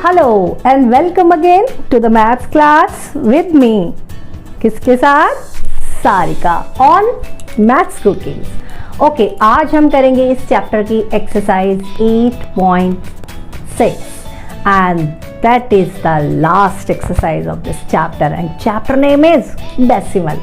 Hello and welcome again to the maths class with me. किसके साथ? Sarika on maths cooking. Okay, आज हम करेंगे इस चैप्टर की exercise 8.6 and that is the last exercise of this chapter and chapter name is decimal.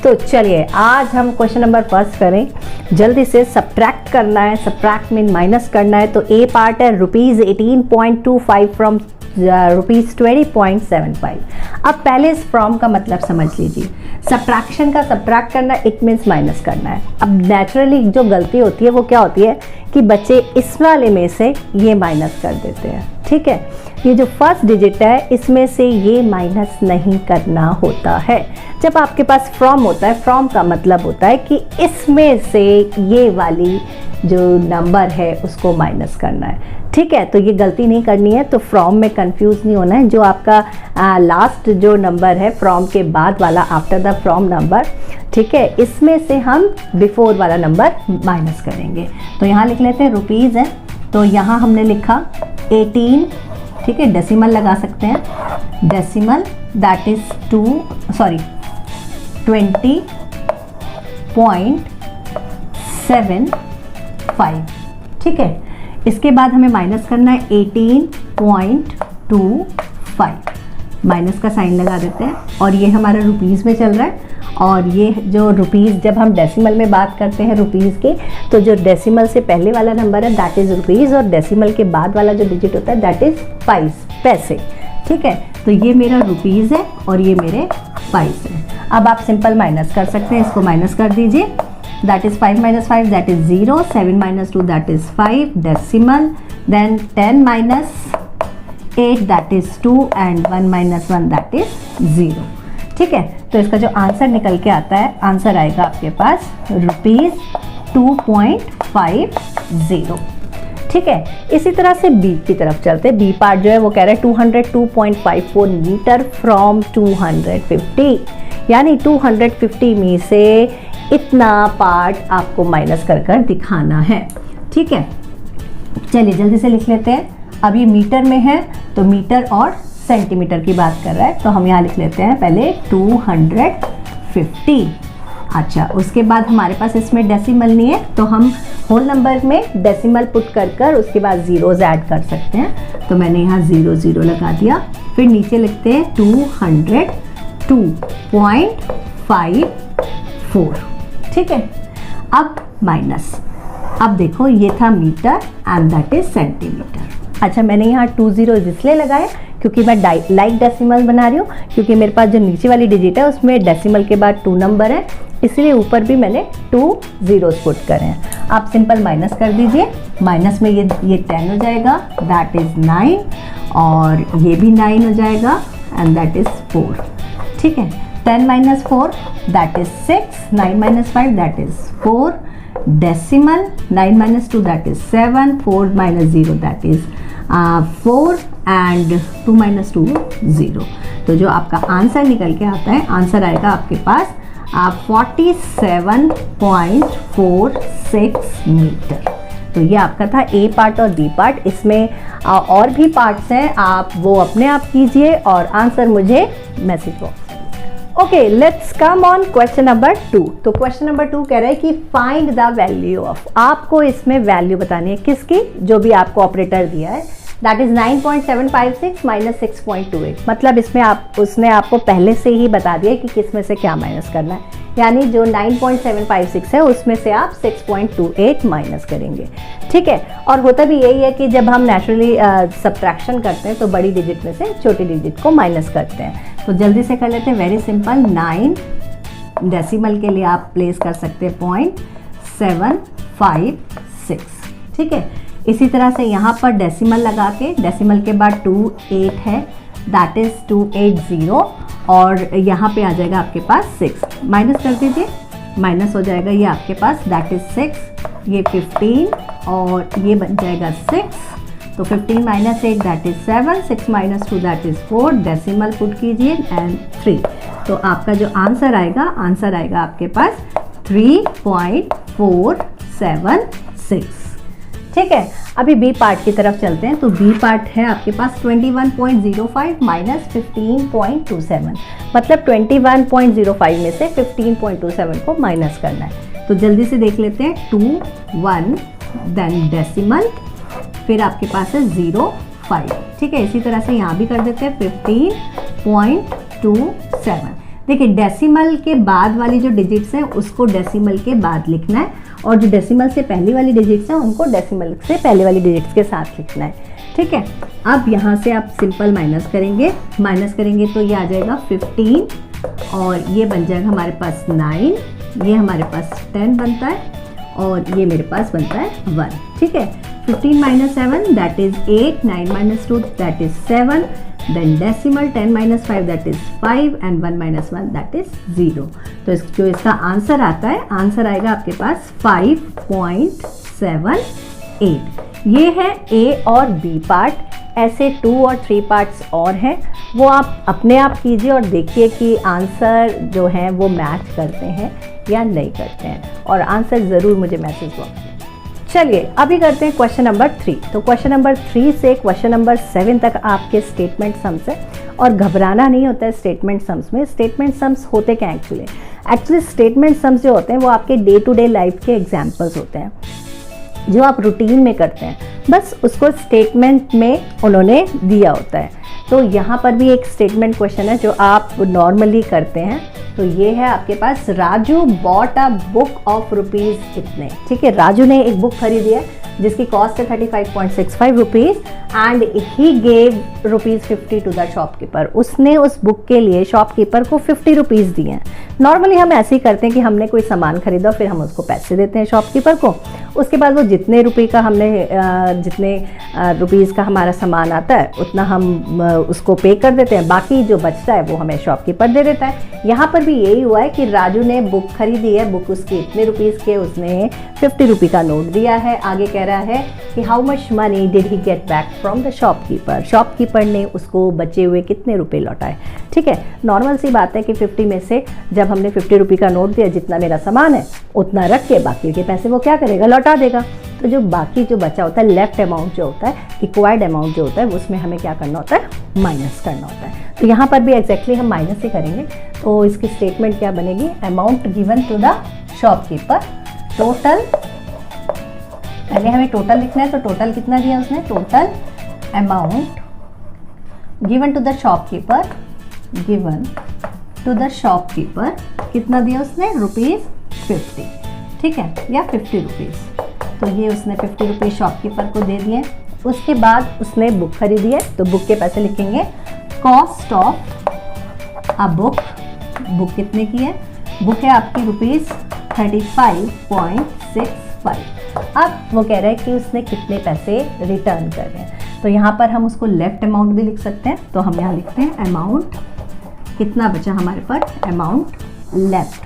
तो चलिए आज हम क्वेश्चन नंबर फर्स्ट करें। जल्दी से सब्ट्रैक्ट करना है, सब्ट्रैक्ट मीन माइनस करना है। तो ए पार्ट है ₹18.25 फ्रॉम ₹20.75। अब पहले इस फ्रॉम का मतलब समझ लीजिए। सब्ट्रैक्शन का सब्ट्रैक्ट करना इट मीन्स माइनस करना है। अब नेचुरली जो गलती होती है वो क्या होती है कि बच्चे इस वाले में से ये माइनस कर देते हैं। ठीक है, ये जो फर्स्ट डिजिट है इसमें से ये माइनस नहीं करना होता है। जब आपके पास फ्रॉम होता है, फ्रॉम का मतलब होता है कि इसमें से ये वाली जो नंबर है उसको माइनस करना है। ठीक है, तो ये गलती नहीं करनी है। तो फ्रॉम में कंफ्यूज नहीं होना है। जो आपका लास्ट जो नंबर है फ्रॉम के बाद वाला, आफ्टर द फ्रॉम नंबर, ठीक है, इसमें से हम बिफोर वाला नंबर माइनस करेंगे। तो यहाँ लिख लेते हैं रुपीज़ है, तो यहाँ हमने लिखा 18, ठीक है, डेसिमल लगा सकते हैं। Decimal that is 20.75। ठीक है, इसके बाद हमें माइनस करना है 18.25। माइनस का साइन लगा देते हैं और ये हमारा रुपीज़ में चल रहा है। और ये जो रुपीज़, जब हम डेसिमल में बात करते हैं रुपीज़ के, तो जो डेसिमल से पहले वाला नंबर है दैट इज़ रुपीज़ और डेसिमल के बाद वाला जो डिजिट होता है दैट इज़ पैसे। ठीक है, तो ये मेरा रुपीज़ है और ये मेरे पैसे हैं। अब आप सिंपल माइनस कर सकते हैं, इसको माइनस कर दीजिए। That is 5 - 5 that is 0, 7 - 2 that is 5, decimal, then 10 - 8 that is 2 and 1 - 1 that is 0। ठीक है, तो इसका जो आंसर निकल के आता है, आंसर आएगा आपके पास ₹2.50। ठीक है, इसी तरह से बी की तरफ चलते हैं। बी पार्ट जो है वो कह रहा है 202.54 मीटर फ्रॉम 250, यानी 250 में से इतना पार्ट आपको माइनस कर कर दिखाना है। ठीक है, चलिए जल्दी से लिख लेते हैं। अब ये मीटर में है तो मीटर और सेंटीमीटर की बात कर रहा है, तो हम यहाँ लिख लेते हैं पहले 250। अच्छा, उसके बाद हमारे पास इसमें डेसिमल नहीं है तो हम होल नंबर में डेसिमल पुट कर उसके बाद ज़ीरोज़ ऐड कर सकते हैं। तो मैंने यहाँ 0 लगा दिया। फिर नीचे लिखते हैं 202.54। ठीक है, अब माइनस। अब देखो ये था metre and that is centimetre. अच्छा, मैंने यहाँ 20 इसलिए लगाए क्योंकि मैं लाइक डेसिमल बना रही हूँ, क्योंकि मेरे पास जो नीचे वाली डिजिट है उसमें डेसिमल के बाद 2 नंबर है, इसलिए ऊपर भी मैंने 2 zeros पुट करे हैं। आप सिंपल माइनस कर दीजिए। माइनस में ये 10 हो जाएगा दैट इज़ 9 और ये भी 9 हो जाएगा एंड दैट इज़ 4। ठीक है, 10 - 4 that is 6, 9 - 5 that is 4, decimal 9 - 2 that is 7, 4 - 0 that is 4 and 2 - 2 0। तो जो आपका आंसर निकल के आता है, आंसर आएगा आपके पास 47.46 मीटर। तो ये आपका था ए पार्ट और बी पार्ट। इसमें और भी पार्ट्स हैं, आप वो अपने आप कीजिए और आंसर मुझे message box. Okay, let's come on question number 2। तो क्वेश्चन नंबर 2 कह रहा है कि फाइंड द वैल्यू ऑफ, आपको इसमें वैल्यू बतानी है किसकी, जो भी आपको ऑपरेटर दिया है दैट इज 9.756 - 6.28। मतलब इसमें उसने आपको पहले से ही बता दिया कि किस में से क्या माइनस करना है, यानी जो 9.756 है उसमें से आप 6.28 माइनस करेंगे। ठीक है, और होता भी यही है कि जब हम नेचुरली सब्ट्रैक्शन करते हैं तो बड़ी डिजिट में से छोटी डिजिट को माइनस करते हैं। तो जल्दी से कर लेते हैं, वेरी सिंपल। 9 डेसिमल के लिए आप प्लेस कर सकते हैं 0.756। ठीक है, इसी तरह से यहाँ पर डेसिमल लगा के, डेसिमल के बाद 28 है दैट इज़ 280 और यहाँ पे आ जाएगा आपके पास 6। माइनस कर दीजिए, माइनस हो जाएगा ये आपके पास दैट इज़ 6, ये 15 और ये बन जाएगा 6। तो 15 - 8 that is 7, 6 - 2 that is 4, decimal put कीजिए एंड 3। तो आपका जो आंसर आएगा आपके पास 3.476। ठीक है, अभी बी पार्ट की तरफ चलते हैं। तो बी पार्ट है आपके पास 21.05 माइनस 15.27, मतलब 21.05 में से 15.27 को माइनस करना है। तो जल्दी से देख लेते हैं, 2 1 देन डेसिमल, फिर आपके पास है 0 5। ठीक है, इसी तरह से यहाँ भी कर देते हैं 15.27। देखिए डेसिमल के बाद वाली जो डिजिट्स हैं उसको डेसिमल के बाद लिखना है, और जो डेसिमल से पहली वाली डिजिट्स हैं उनको डेसिमल से पहले वाली डिजिट्स के साथ लिखना है। ठीक है, अब यहाँ से आप सिंपल माइनस करेंगे तो ये आ जाएगा 15, और ये बन जाएगा हमारे पास 9, ये हमारे पास 10 बनता है, और ये मेरे पास बनता है 1। ठीक है, 15 minus 7 that is 8, 9 minus 2 that is 7, then decimal 10 minus 5 that is 5, and 1 minus 1 that is 0। तो जो इसका आंसर आता है, आंसर आएगा आपके पास 5.78। ये है ए और बी पार्ट। ऐसे 2 और 3 पार्ट्स और हैं, वो आप अपने आप कीजिए और देखिए कि आंसर जो हैं वो मैच करते हैं या नहीं करते हैं, और आंसर ज़रूर मुझे मैसेज बॉक्स में। चलिए अभी करते हैं क्वेश्चन नंबर 3। तो क्वेश्चन नंबर 3 से क्वेश्चन नंबर 7 तक आपके स्टेटमेंट सम्स है, और घबराना नहीं होता है स्टेटमेंट सम्स में। स्टेटमेंट सम्स होते क्या एक्चुअली स्टेटमेंट सम्स जो होते हैं वो आपके डे टू डे लाइफ के एग्जाम्पल्स होते हैं, जो आप रूटीन में करते हैं, बस उसको स्टेटमेंट में उन्होंने दिया होता है। तो यहाँ पर भी एक स्टेटमेंट क्वेश्चन है जो आप नॉर्मली करते हैं। तो ये है आपके पास, Raju bought a book of rupees इतने। ठीक है, राजू ने एक बुक खरीदी है जिसकी कॉस्ट है 35.65 rupees, and he gave ₹50 to the shopkeeper. उसने उस बुक के लिए शॉपकीपर को 50 रुपीज़ दिए हैं। नॉर्मली हम ऐसे ही करते हैं कि हमने कोई सामान खरीदा, फिर हम उसको पैसे देते हैं शॉपकीपर को, उसके बाद वो जितने रुपये का हमने जितने रुपीज़ का हमारा सामान आता है उतना हम उसको पे कर देते हैं, बाकी जो बचता है वो हमें शॉपकीपर दे देता है। यहाँ पर भी यही हुआ है कि राजू ने बुक खरीदी है, बुक उसके इतने रुपीज़ के, उसने 50 रुपये का नोट दिया है। आगे कह रहा है कि how much money did he get back from the shopkeeper. Shopkeeper ने उसको बचे हुए कितने रुपए लौटाए। ठीक है, नॉर्मल सी बात है कि 50 में से जब हमने 50 रुपये का नोट दिया, जितना मेरा सामान है उतना रख के बाकी के पैसे वो क्या करेगा, लौटा देगा। तो जो बाकी जो बचा होता है, लेफ्ट अमाउंट जो होता है, इक्वायर्ड अमाउंट जो होता है, उसमें हमें क्या करना होता है, माइनस करना होता है। तो यहाँ पर भी एग्जैक्टली हम माइनस ही करेंगे। तो इसकी स्टेटमेंट क्या बनेगी, amount given to the shopkeeper, total, पहले हमें टोटल लिखना है, तो टोटल कितना दिया उसने, total amount given to the shopkeeper, given to the shopkeeper कितना दिया उसने, ₹50। ठीक है, या 50 रुपीज़। तो ये उसने 50 रुपीज़ शॉपकीपर को दे दिए। उसके बाद उसने बुक खरीदी है, तो बुक के पैसे लिखेंगे, cost of a book, book कितने की है, बुक है आपकी ₹35.65। अब वो कह रहा है कि उसने कितने पैसे रिटर्न कर रहे हैं। तो यहाँ पर हम उसको लेफ्ट अमाउंट भी लिख सकते हैं। तो हम यहाँ लिखते हैं अमाउंट, कितना बचा हमारे पास, अमाउंट लेफ्ट।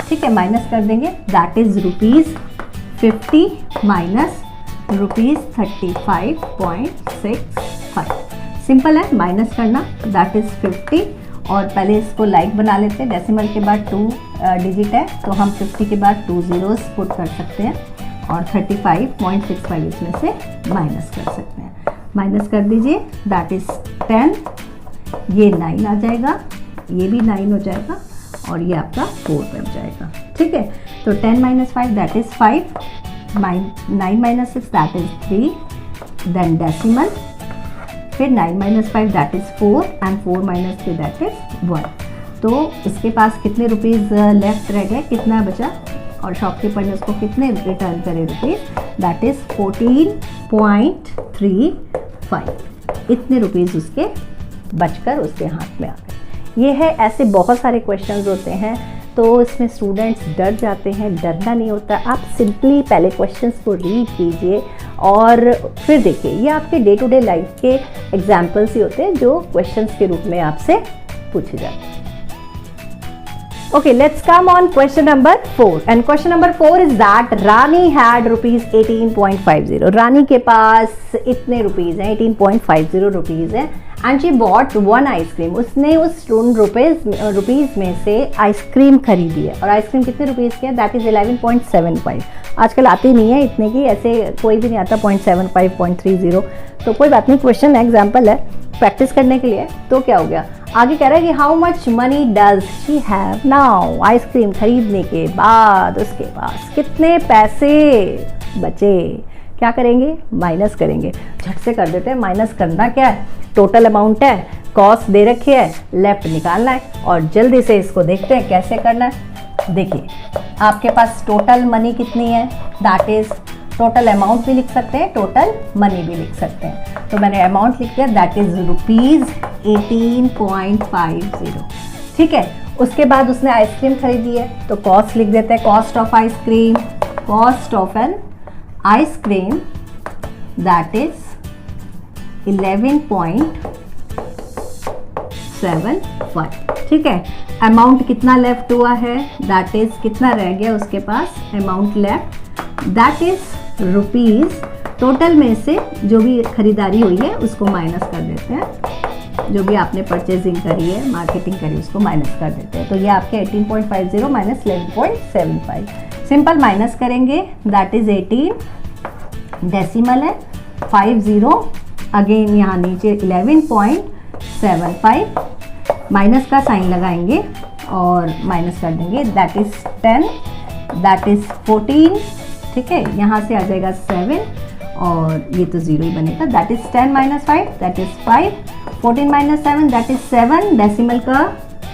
ठीक है, माइनस कर देंगे, दैट इज ₹50 माइनस ₹35.65। सिंपल है माइनस करना, दैट इज 50, और पहले इसको लाइक बना लेते हैं। डेसिमल के बाद 2 डिजिट है, तो हम 50 के बाद 2 zeros पुट कर सकते हैं, और 35.65 इसमें से माइनस कर सकते हैं। माइनस कर दीजिए, दैट इज 10, ये 9 आ जाएगा, ये भी 9 हो जाएगा, और ये आपका 4 बन जाएगा। ठीक है, तो 10 minus 5 that is 5, 9 minus 6 that is 3, then decimal, फिर 9 minus 5 that is 4, and 4 minus 3 that is 1। तो इसके पास कितने रुपीज़ लेफ्ट रह गए, कितना बचा, और शॉपकीपर ने उसको कितने रिटर्न करे रुपीज़, दैट इज 14.35। इतने रुपीज़ उसके बचकर उसके हाथ में आ गए। ये है, ऐसे बहुत सारे क्वेश्चंस होते हैं, तो इसमें स्टूडेंट्स डर जाते हैं। डरना नहीं होता, आप सिंपली पहले क्वेश्चंस को रीड कीजिए और फिर देखिए। ये आपके डे टू डे लाइफ के एग्जाम्पल्स ही होते हैं जो क्वेश्चंस के रूप में आपसे पूछे जाते हैं। Okay, let's come on question number 4. And question number 4 is that Rani had ₹18.50. रानी के पास इतने रुपीज़ हैं, 18.50 रुपीज़ हैं, एंड शी बॉट 1 आइसक्रीम, उसने उस रुपीज़ में से आइसक्रीम खरीदी है, और आइसक्रीम कितने रुपीज़ की है, दैट इज़ 11.75। आजकल आती नहीं है इतने की, ऐसे कोई भी नहीं आता 0.75 0.30, तो कोई बात नहीं, क्वेश्चन है, एग्जाम्पल है प्रैक्टिस करने के लिए। तो क्या हो गया, आगे कह रहा है कि how much money does she have now, ice cream खरीदने के बाद उसके पास कितने पैसे बचे। क्या करेंगे, माइनस करेंगे, झट से कर देते हैं। माइनस करना क्या है, टोटल अमाउंट है, कॉस्ट दे रखी है, लेफ्ट निकालना है, और जल्दी से इसको देखते हैं कैसे करना है। देखिए आपके पास टोटल मनी कितनी है, दैट इज टोटल अमाउंट भी लिख सकते हैं, टोटल मनी भी लिख सकते हैं। तो मैंने अमाउंट लिख दिया, दैट इज ₹18.50। ठीक है, उसके बाद उसने आइसक्रीम खरीदी है, तो कॉस्ट लिख देते हैं, cost of ice cream, cost of an ice cream that is 11.75। ठीक है, अमाउंट कितना लेफ्ट हुआ है, दैट इज कितना रह गया उसके पास, amount left that is rupees, total में से जो भी खरीदारी हुई है उसको माइनस कर देते हैं, जो भी आपने परचेजिंग करी है, मार्केटिंग करी, उसको माइनस कर देते हैं। तो ये आपके 18.50 माइनस 11.75, सिंपल माइनस करेंगे, दैट इज 18, डेसिमल है 50, अगेन यहाँ नीचे 11.75, माइनस का साइन लगाएंगे और माइनस कर देंगे, दैट इज 10, दैट इज 14। ठीक है, यहाँ से आ जाएगा 7 और ये तो 0 ही बनेगा, that is 10 minus 5 that is 5, 14 minus 7 that is 7, decimal का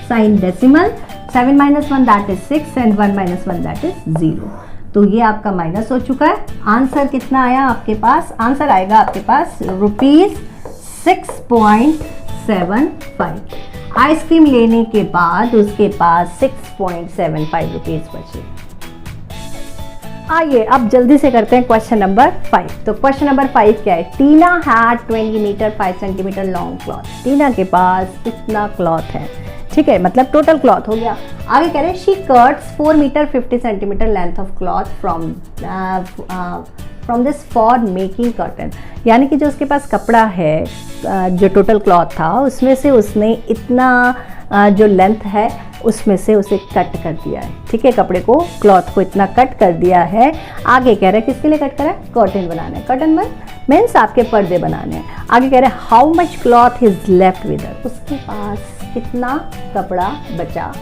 sign decimal, 7 minus 1 that is 6 and 1 minus 1 that is 0। तो ये आपका माइनस हो चुका है। आंसर कितना आया आपके पास, आंसर आएगा आपके पास ₹6.75। आइसक्रीम लेने के बाद उसके पास 6.75 रुपीज़ बचे। आइए अब जल्दी से करते हैं क्वेश्चन नंबर 5। तो क्वेश्चन नंबर 5 क्या है, Tina had 20 metre 5 centimetre long cloth. Tina के पास कितना क्लॉथ है, ठीक है, मतलब टोटल क्लॉथ हो गया। आगे कह रहे हैं she cuts 4 metre 50 centimetre length of cloth from this for making curtain, यानी कि जो उसके पास कपड़ा है, जो टोटल क्लॉथ था उसमें से उसने इतना जो लेंथ है उसमें से उसे कट कर दिया है। ठीक है, कपड़े को, क्लॉथ को इतना कट कर दिया है। आगे कह रहे हैं किसके लिए कट करा है, कर्टन बनाना है, कर्टन मीन्स आपके पर्दे बनाने हैं। आगे कह रहे हैं how much cloth is left with her, उसके पास कितना कपड़ा बचा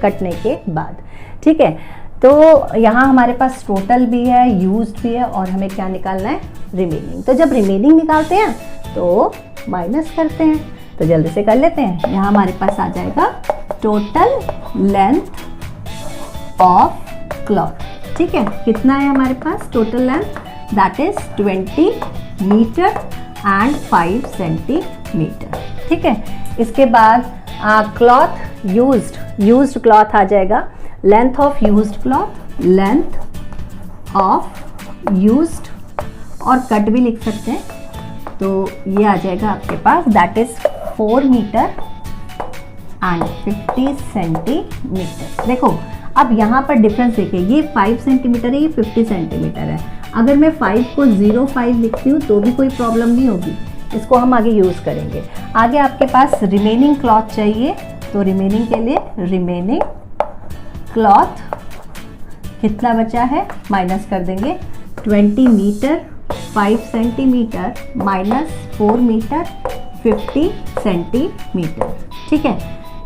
कटने के बाद। ठीक है, तो यहाँ हमारे पास टोटल भी है, यूज्ड भी है, और हमें क्या निकालना है, रिमेनिंग। तो जब रिमेनिंग निकालते हैं तो माइनस करते हैं, तो जल्दी से कर लेते हैं। यहाँ हमारे पास आ जाएगा टोटल लेंथ ऑफ क्लॉथ। ठीक है, कितना है हमारे पास total length, that is 20 metres and 5 centimetres. ठीक है, इसके बाद क्लॉथ यूज्ड क्लॉथ आ जाएगा, length of used cloth, length of used, और कट भी लिख सकते हैं, तो ये आ जाएगा आपके पास, that is 4 metres and 50 centimetres. देखो अब यहाँ पर डिफरेंस देखिए, ये 5 सेंटीमीटर है, ये 50 सेंटीमीटर है। अगर मैं 5 को 0.5 लिखती हूँ तो भी कोई प्रॉब्लम नहीं होगी, इसको हम आगे यूज़ करेंगे। आगे आपके पास रिमेनिंग क्लॉथ चाहिए, तो रिमेनिंग के लिए रिमेनिंग क्लॉथ कितना बचा है, माइनस कर देंगे, 20 metre 5 centimetre minus 4 metre 50 centimetre. ठीक है,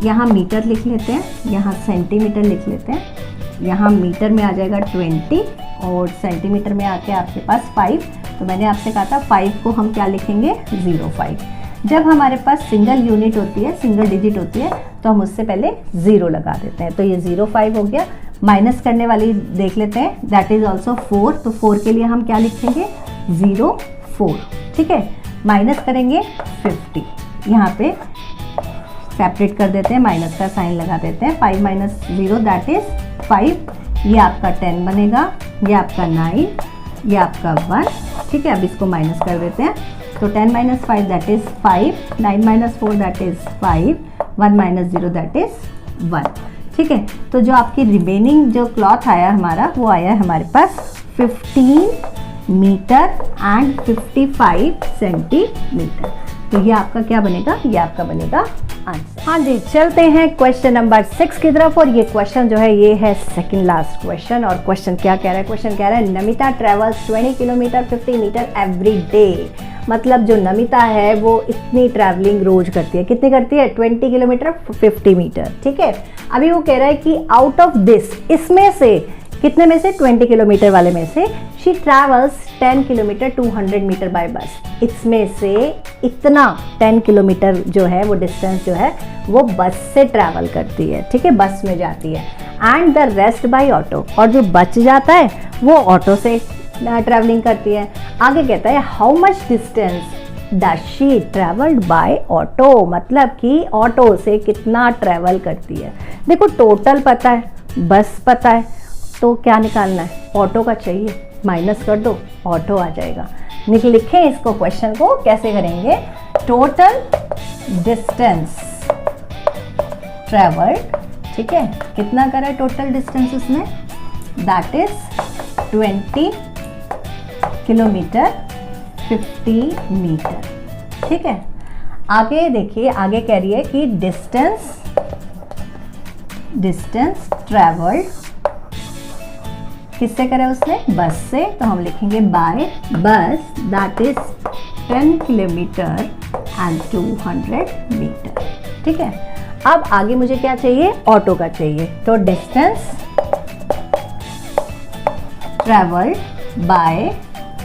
यहाँ मीटर लिख लेते हैं, यहाँ सेंटीमीटर लिख लेते हैं, यहाँ मीटर में आ जाएगा 20 और सेंटीमीटर में आके आपके पास 5। तो मैंने आपसे कहा था 5 को हम क्या लिखेंगे, 0.5। जब हमारे पास सिंगल यूनिट होती है, सिंगल डिजिट होती है, तो हम उससे पहले 0 लगा देते हैं, तो ये 0.5 हो गया। माइनस करने वाली देख लेते हैं, दैट इज ऑल्सो 4, तो 4 के लिए हम क्या लिखेंगे, 0.4। ठीक है, माइनस करेंगे 50, यहाँ पे सेपरेट कर देते हैं, माइनस का साइन लगा देते हैं, 5 माइनस 0 दैट इज 5, ये आपका 10 बनेगा, ये आपका 9, ये आपका 1। ठीक है, अब इसको माइनस कर देते हैं, तो 10 minus 5 that is 5, 9 minus 4 that is 5, 1 minus 0 that is 1। ठीक है, तो जो आपकी रिमेनिंग जो क्लॉथ आया हमारा, वो आया है हमारे पास 15 मीटर एंड 55 सेंटीमीटर। तो ये आपका क्या बनेगा, ये आपका बनेगा आंसर। हाँ जी, चलते हैं क्वेश्चन नंबर 6 की तरफ। और ये क्वेश्चन जो है ये है सेकंड लास्ट क्वेश्चन। और क्वेश्चन क्या कह रहा है, क्वेश्चन कह रहा है Namita travels 20 kilometre 50 metre every day. मतलब जो नमिता है वो इतनी ट्रैवलिंग रोज करती है, कितनी करती है, 20 किलोमीटर 50 मीटर। ठीक है, अभी वो कह रहा है कि आउट ऑफ दिस, इसमें से कितने में से, 20 किलोमीटर वाले में से she travels 10 kilometre 200 metre by bus. इसमें से इतना 10 किलोमीटर जो है वो डिस्टेंस जो है वो बस से ट्रैवल करती है। ठीक है, बस में जाती है। And the rest by auto, और जो बच जाता है वो ऑटो से ट्रैवलिंग करती है। आगे कहता है how much distance does she travelled bye auto, मतलब कि ऑटो से कितना ट्रैवल करती है। देखो टोटल पता है, बस पता है, तो क्या निकालना है, ऑटो का चाहिए, माइनस कर दो, ऑटो आ जाएगा। लिखें इसको, क्वेश्चन को कैसे करेंगे, टोटल डिस्टेंस ट्रैवल्ड, ठीक है, कितना करा है टोटल डिस्टेंस उसने, दैट इज 20 किलोमीटर 50 मीटर। ठीक है, आगे देखिए, आगे कह रही है कि डिस्टेंस ट्रैवल्ड किससे करा उसने, बस से, तो हम लिखेंगे by bus, that is 10 kilometre and 200 metre. ठीक है, अब आगे मुझे क्या चाहिए, ऑटो का चाहिए। तो distance travelled bye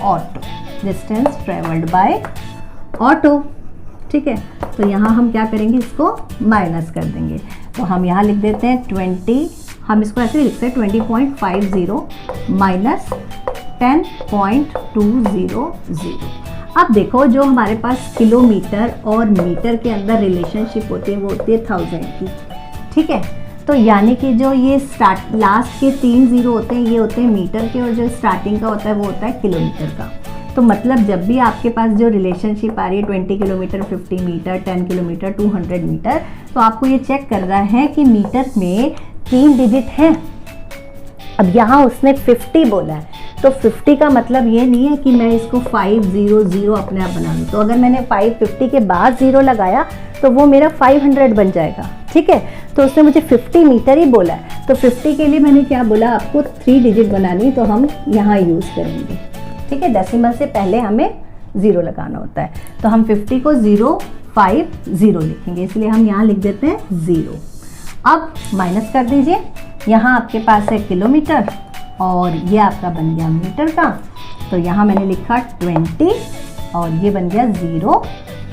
auto, distance travelled bye auto. ठीक है, तो यहाँ हम क्या करेंगे, इसको माइनस कर देंगे। तो हम यहाँ लिख देते हैं 20, हम इसको ऐसे लिखते हैं 20.50 माइनस 10.200। अब देखो जो हमारे पास किलोमीटर और मीटर के अंदर रिलेशनशिप होती है वो होती है 1000 की। ठीक है, तो यानी कि जो ये स्टार्ट लास्ट के 3 जीरो होते हैं ये होते हैं मीटर के, और जो स्टार्टिंग का होता है वो होता है किलोमीटर का। तो मतलब जब भी आपके पास जो रिलेशनशिप आ रही है 20 किलोमीटर 50 मीटर, 10 किलोमीटर 200 मीटर, तो आपको ये चेक करना है कि मीटर में 3 डिजिट हैं। अब यहाँ उसने 50 बोला है, तो 50 का मतलब ये नहीं है कि मैं इसको 500 अपने आप बना लूँ। तो अगर मैंने 550 के बाद 0 लगाया तो वो मेरा 500 बन जाएगा। ठीक है, तो उसने मुझे 50 मीटर ही बोला है, तो 50 के लिए मैंने क्या बोला, आपको 3 डिजिट बनानी, तो हम यहाँ यूज़ करेंगे। ठीक है, डेसिमल से पहले हमें 0 लगाना होता है, तो हम 50 को 050 लिखेंगे, इसलिए हम यहाँ लिख देते हैं 0। अब माइनस कर दीजिए, यहाँ आपके पास है किलोमीटर और ये आपका बन गया मीटर का, तो यहाँ मैंने लिखा 20 और ये बन गया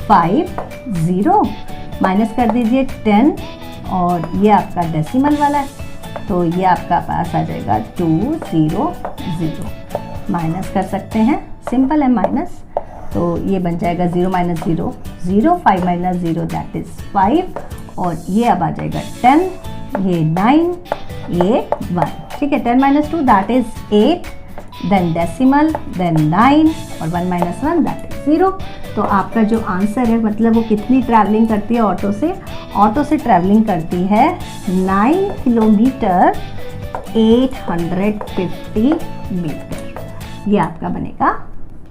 050। माइनस कर दीजिए 10 और ये आपका डेसिमल वाला है, तो ये आपका पास आ जाएगा 200। माइनस कर सकते हैं, सिंपल है माइनस, तो ये बन जाएगा 0 माइनस 0, 0 5 माइनस 0 दैट इज 5, और ये अब आ जाएगा 10, ये 9, ये 1। ठीक है, 10 माइनस 2 that is 8, then decimal, then 9 और 1 माइनस 1 दैट इज 0। तो आपका जो आंसर है, मतलब वो कितनी ट्रैवलिंग करती है ऑटो से, ऑटो से ट्रैवलिंग करती है 9 किलोमीटर 850 मीटर। ये आपका बनेगा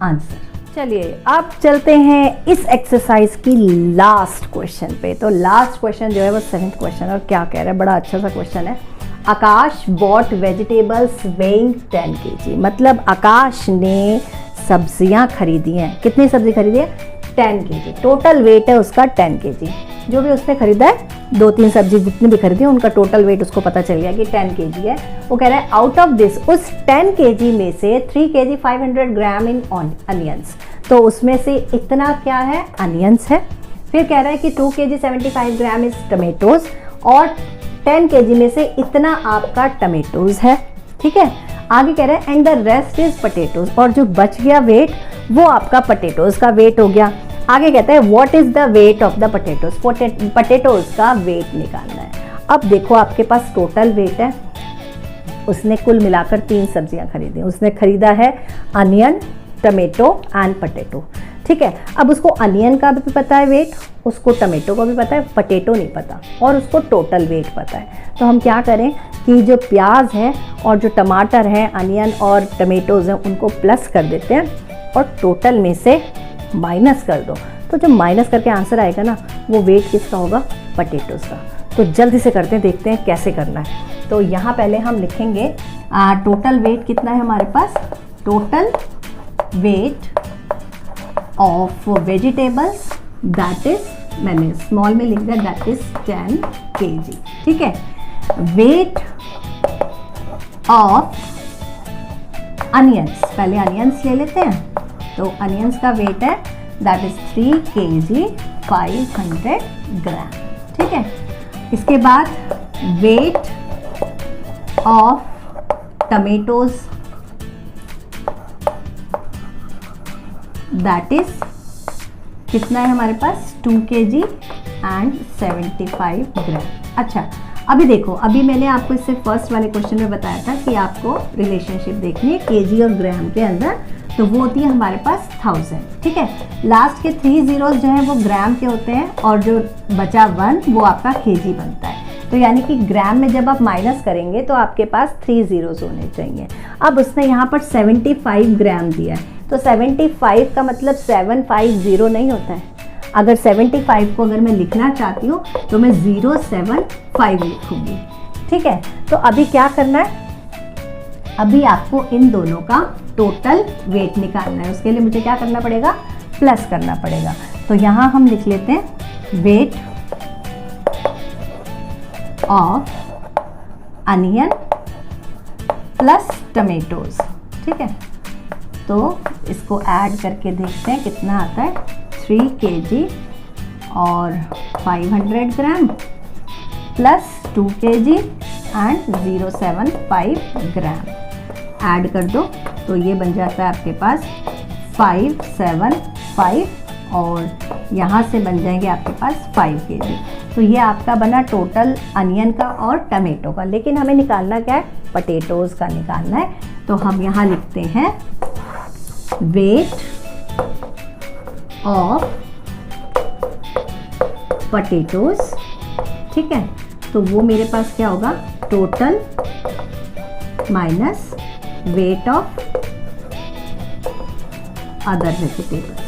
आंसर। चलिए अब चलते हैं इस एक्सरसाइज की लास्ट क्वेश्चन पे। तो लास्ट क्वेश्चन जो है वो 7th क्वेश्चन, और क्या कह रहा है, बड़ा अच्छा सा क्वेश्चन है। आकाश बॉट वेजिटेबल्स वेइंग 10 kg, मतलब आकाश ने सब्जियां खरीदी हैं, कितनी सब्जी खरीदी है, 10 kg। टोटल वेट है उसका 10 kg। जो भी उसने खरीदा है, 2-3 सब्जी जितनी भी खरीदी है उनका टोटल वेट उसको पता चल गया कि 10 kg है। वो कह रहा है आउट ऑफ दिस, उस 10 kg में से 3 kg 500 ग्राम इन अनियंस, तो उसमें से इतना क्या है, अनियंस है। फिर कह रहा है कि 2 kg 75 ग्राम इज टमेटोज, और 10 kg में से इतना आपका टमेटोज है। ठीक है, आगे कह रहा है and the rest is potatoes, और जो बच गया वेट वो आपका पटेटोज का वेट हो गया। आगे कहता है what is the weight of the potatoes, potatoes का वेट निकालना है। अब देखो आपके पास टोटल वेट है, उसने कुल मिलाकर 3 सब्जियां खरीदी, उसने खरीदा है अनियन, टमेटो एंड पटेटो। ठीक है, अब उसको अनियन का भी पता है वेट, उसको टमेटो का भी पता है, पटेटो नहीं पता, और उसको टोटल वेट पता है। तो हम क्या करें कि जो प्याज है और जो टमाटर हैं, अनियन और टमेटोज हैं, उनको प्लस कर देते हैं और टोटल में से माइनस कर दो। तो तो जो माइनस करके आंसर आएगा ना वो वेट किसका होगा, पोटैटोज़ का। तो जल्दी से करते हैं, देखते हैं कैसे करना है। तो यहाँ पहले हम लिखेंगे टोटल वेट कितना है हमारे पास, total weight of vegetables that is, मैंने स्मॉल में लिख दिया, दैट इज 10 kg। ठीक है, वेट ऑफ अनियंस, पहले अनियंस ले लेते हैं। तो अनियंस का वेट है दैट इज 3 kg 500 ग्राम। ठीक है, इसके बाद weight of tomatoes that is कितना है हमारे पास, 2 kg एंड 75 ग्राम। अच्छा, अभी देखो, अभी मैंने आपको इससे फर्स्ट वाले क्वेश्चन में बताया था कि आपको रिलेशनशिप देखनी है केजी और ग्राम के अंदर, तो वो होती है हमारे पास 1000। ठीक है, लास्ट के 3 zeros जो हैं वो ग्राम के होते हैं और जो बचा 1 वो आपका केजी बनता है। तो यानी कि ग्राम में जब आप माइनस करेंगे तो आपके पास 3 zeros होने चाहिए। अब उसने यहाँ पर 75 ग्राम दिया है, तो 75 का मतलब 750 नहीं होता है। अगर 75 को अगर मैं लिखना चाहती हूँ तो मैं 075 लिखूंगी। ठीक है, तो अभी क्या करना है, अभी आपको इन दोनों का टोटल वेट निकालना है। उसके लिए मुझे क्या करना पड़ेगा, प्लस करना पड़ेगा। तो यहाँ हम लिख लेते हैं weight of onion plus tomatoes. ठीक है, तो इसको ऐड करके देखते हैं कितना आता है, 3 kg और 500 gram plus 2 kg and 075 gram add कर दो, तो ये बन जाता है आपके पास 575 और यहाँ से बन जाएंगे आपके पास 5 kg। तो ये आपका बना टोटल अनियन का और टमेटो का। लेकिन हमें निकालना क्या है, पोटैटोज़ का निकालना है। तो हम यहाँ लिखते हैं वेट ऑफ पोटैटोज। ठीक है, तो वो मेरे पास क्या होगा, total minus weight of other vegetables.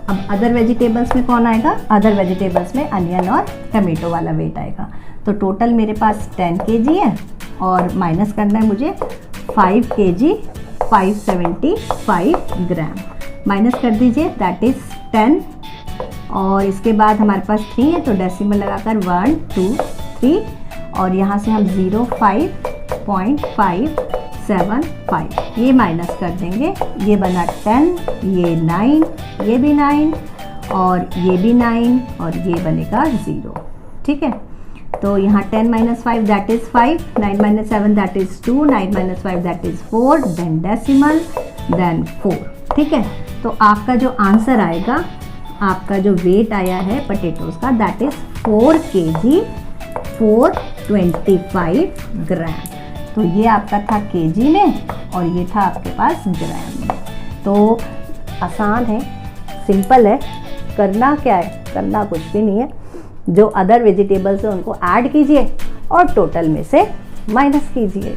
अब अदर वेजिटेबल्स में कौन आएगा, अदर वेजिटेबल्स में अनियन और टमेटो वाला वेट आएगा। तो टोटल मेरे पास 10 kg है और माइनस करना है मुझे 5 kg 575 ग्राम। माइनस कर दीजिए, दैट इज 10 और इसके बाद हमारे पास 3 है तो डेसिमल लगाकर 1 2 3 और यहाँ से हम 05.575 ये माइनस कर देंगे। ये बना 10, ये 9, ये भी 9 और ये भी 9 और ये बनेगा 0। ठीक है, तो यहाँ 10 - 5 that is 5, 9 - 7 that is 2, 9 - 5 that is 4, then decimal then 4। ठीक है, तो आपका जो आंसर आएगा, आपका जो वेट आया है पोटैटोज़ का दैट इज 4 kg 425 ग्राम। तो ये आपका था केजी में और ये था आपके पास ग्राम में। तो आसान है, सिंपल है, करना क्या है, करना कुछ भी नहीं है। जो अदर वेजिटेबल्स हैं उनको ऐड कीजिए और टोटल में से माइनस कीजिए।